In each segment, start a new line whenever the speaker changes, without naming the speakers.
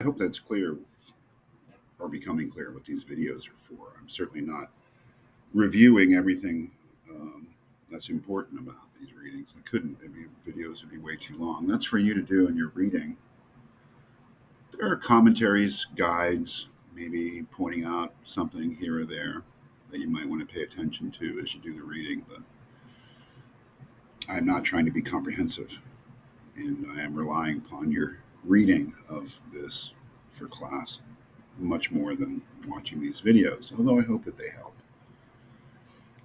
I hope that's clear or becoming clear what these videos are for. I'm certainly not reviewing everything that's important about these readings. I couldn't. I mean, videos would be way too long. That's for you to do in your reading. There are commentaries, guides, maybe pointing out something here or there that you might want to pay attention to as you do the reading, but I'm not trying to be comprehensive, and I am relying upon your reading of this for class much more than watching these videos, although I hope that they help.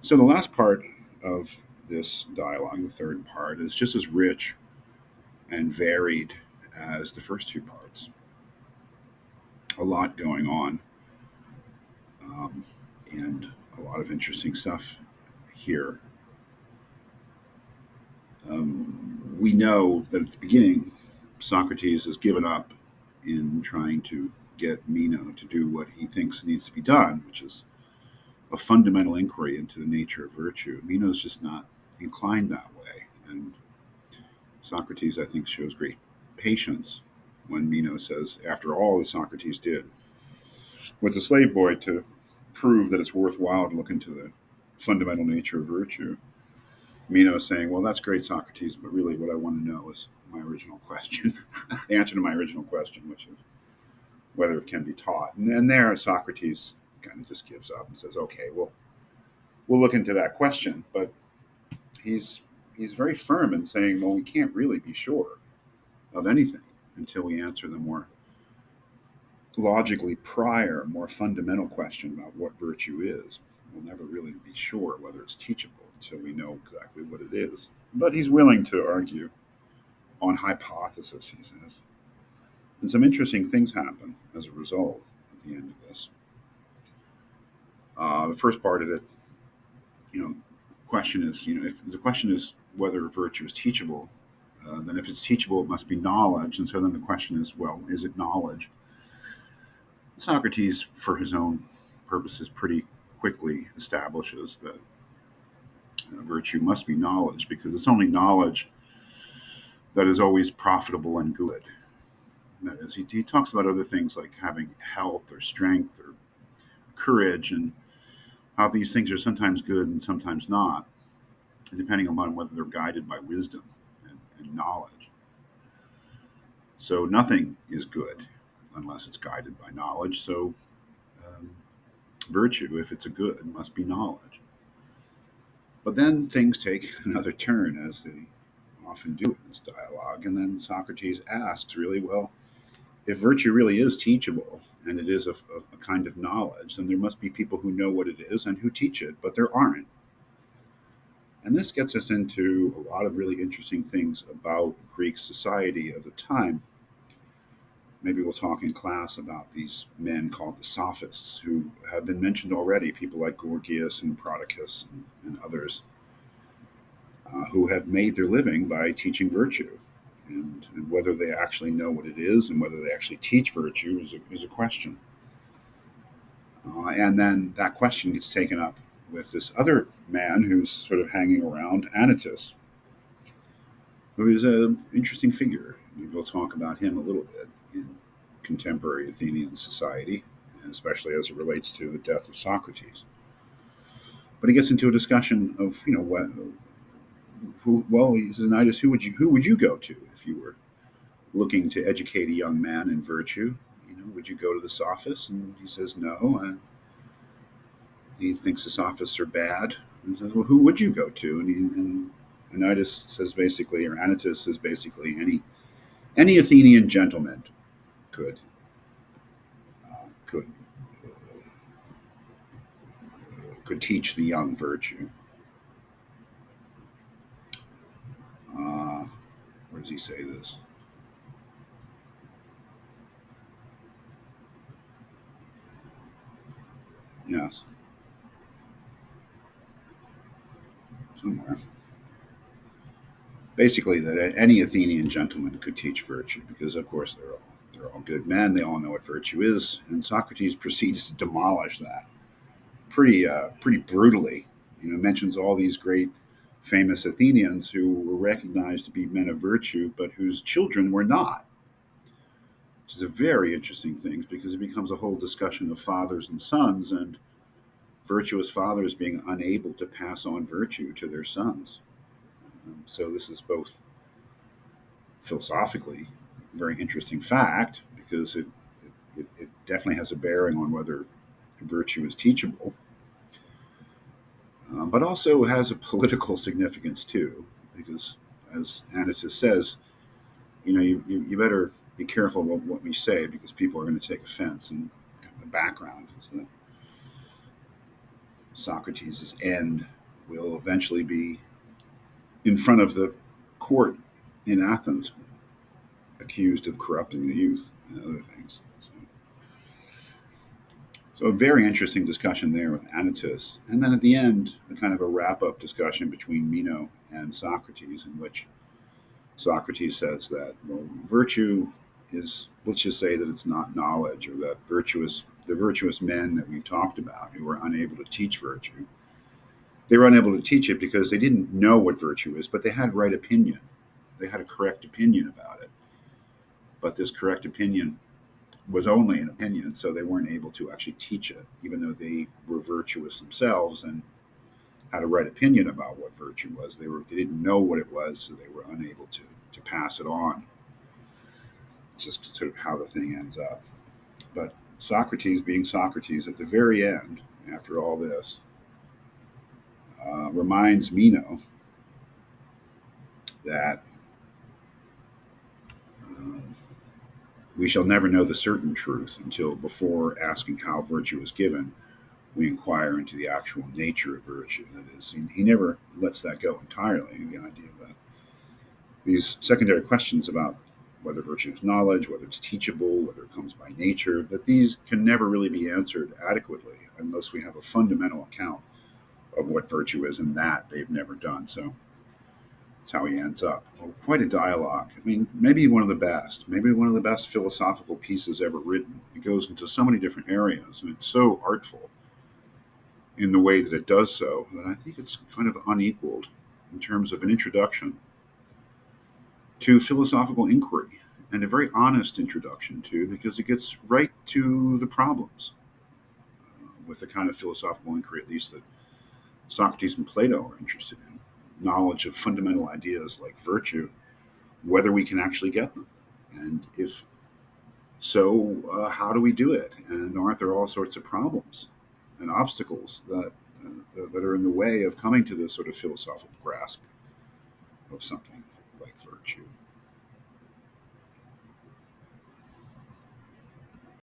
So, the last part of this dialogue, the third part, is just as rich and varied as the first two parts. A lot going on, um, and a lot of interesting stuff here. We know that at the beginning, Socrates has given up in trying to get Meno to do what he thinks needs to be done, which is a fundamental inquiry into the nature of virtue. Meno's just not inclined that way. And Socrates, I think, shows great patience when Meno says, after all that Socrates did with the slave boy to prove that it's worthwhile to look into the fundamental nature of virtue, Meno is saying, well, that's great, Socrates, but really what I want to know is my original question, the answer to my original question, which is whether it can be taught. And there, Socrates kind of just gives up and says, okay, well, we'll look into that question. But he's very firm in saying, well, we can't really be sure of anything until we answer the more logically prior, more fundamental question about what virtue is. We'll never really be sure whether it's teachable until we know exactly what it is. But he's willing to argue on hypothesis, he says. And some interesting things happen as a result at the end of this. The first part of it, you know, question is, if the question is whether virtue is teachable, then if it's teachable, it must be knowledge. And so then the question is, well, is it knowledge? Socrates, for his own purposes, pretty quickly establishes that virtue must be knowledge because it's only knowledge that is always profitable and good. That is, he talks about other things like having health or strength or courage and how these things are sometimes good and sometimes not, depending upon whether they're guided by wisdom and knowledge. So nothing is good unless it's guided by knowledge. So um, virtue, if it's a good, must be knowledge. But then things take another turn, as they often do in this dialogue. And then Socrates asks, really, well, if virtue really is teachable and it is a kind of knowledge, then there must be people who know what it is and who teach it, but there aren't. And this gets us into a lot of really interesting things about Greek society of the time. Maybe we'll talk in class about these men called the sophists who have been mentioned already, people like Gorgias and Prodicus and others who have made their living by teaching virtue. And whether they actually know what it is and whether they actually teach virtue is a question. And then that question gets taken up with this other man who's sort of hanging around, Anytus, who is an interesting figure. Maybe we'll talk about him a little bit in contemporary Athenian society, and especially as it relates to the death of Socrates. But he gets into a discussion of, well, he says, Anytus, who would you go to if you were looking to educate a young man in virtue? Would you go to the sophists? And he says no, and he thinks the sophists are bad. And he says, well, who would you go to? And Anytus says basically, or Anytus says basically, any Athenian gentleman could could could teach the young virtue. Uh, where does he say this? Yes, somewhere. Basically, that any Athenian gentleman could teach virtue because, of course, they're all good men. They all know what virtue is, and Socrates proceeds to demolish that pretty brutally. Mentions all these great famous Athenians who were recognized to be men of virtue, but whose children were not. which is a very interesting thing because it becomes a whole discussion of fathers and sons and virtuous fathers being unable to pass on virtue to their sons. So this is both philosophically a very interesting fact because it definitely has a bearing on whether virtue is teachable, but also has a political significance too, because as Anisis says, you better be careful what we say because people are going to take offense. And the background is that Socrates' end will eventually be in front of the court in Athens, accused of corrupting the youth and other things. So a very interesting discussion there with Anytus. And then at the end, a kind of a wrap up discussion between Meno and Socrates, in which Socrates says that, well, virtue is, let's just say that it's not knowledge, or that the virtuous men that we've talked about who were unable to teach virtue, they were unable to teach it because they didn't know what virtue is, but they had right opinion. They had a correct opinion about it. But this correct opinion was only an opinion, so they weren't able to actually teach it, even though they were virtuous themselves and had a right opinion about what virtue was. They didn't know what it was, so they were unable to pass it on. It's just sort of how the thing ends up. But Socrates, being Socrates, at the very end, after all this, reminds Meno that um, we shall never know the certain truth until, before asking how virtue is given, we inquire into the actual nature of virtue. That is, he never lets that go entirely. The idea that these secondary questions about whether virtue is knowledge, whether it's teachable, whether it comes by nature, that these can never really be answered adequately unless we have a fundamental account of what virtue is, and that they've never done. So that's how he ends up. So quite a dialogue. I mean, maybe one of the best philosophical pieces ever written. It goes into so many different areas, and it's so artful in the way that it does so that I think it's kind of unequaled in terms of an introduction to philosophical inquiry, and a very honest introduction too, because it gets right to the problems with the kind of philosophical inquiry, at least, that Socrates and Plato are interested in. Knowledge of fundamental ideas like virtue, whether we can actually get them. And if so, how do we do it? And aren't there all sorts of problems and obstacles that are in the way of coming to this sort of philosophical grasp of something like virtue?